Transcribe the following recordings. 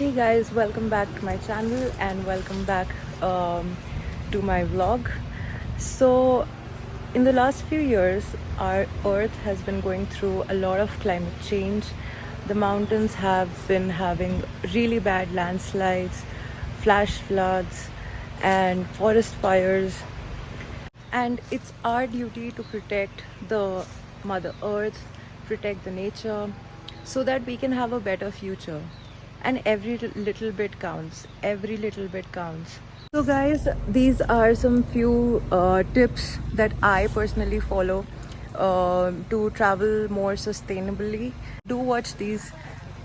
Hey guys, welcome back to my channel and welcome back to my vlog. So in the last few years our earth has been going through a lot of climate change. The mountains have been having really bad landslides, flash floods and forest fires, and it's our duty to protect the mother earth, protect the nature, so that we can have a better future. And every little bit counts, every little bit counts. So guys, these are some few tips that I personally follow to travel more sustainably. Do watch these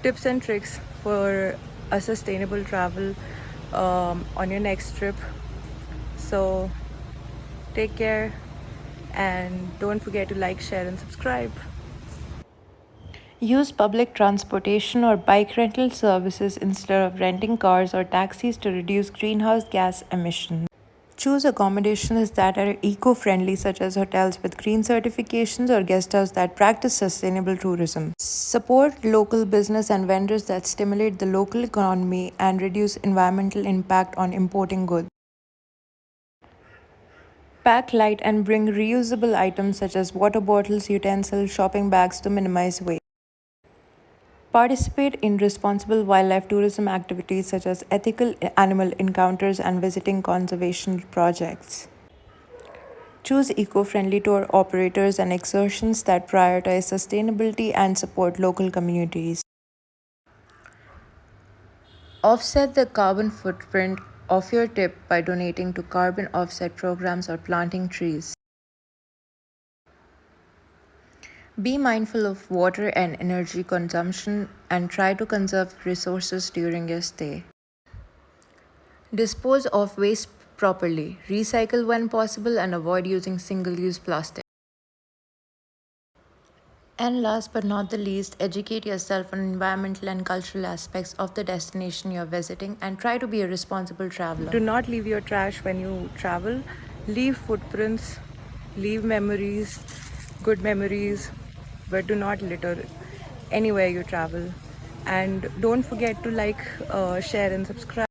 tips and tricks for a sustainable travel on your next trip. So take care and don't forget to like, share and subscribe. Use public transportation or bike rental services instead of renting cars or taxis to reduce greenhouse gas emissions. Choose accommodations that are eco-friendly, such as hotels with green certifications or guest houses that practice sustainable tourism. Support local business and vendors that stimulate the local economy and reduce environmental impact on importing goods. Pack light and bring reusable items such as water bottles, utensils, shopping bags to minimize waste. Participate in responsible wildlife tourism activities such as ethical animal encounters and visiting conservation projects. Choose eco-friendly tour operators and excursions that prioritize sustainability and support local communities. Offset the carbon footprint of your trip by donating to carbon offset programs or planting trees. Be mindful of water and energy consumption and try to conserve resources during your stay. Dispose of waste properly. Recycle when possible and avoid using single-use plastic. And last but not the least, educate yourself on environmental and cultural aspects of the destination you're visiting and try to be a responsible traveler. Do not leave your trash when you travel. Leave footprints, leave memories, good memories, but do not litter anywhere you travel. And don't forget to like, share and subscribe.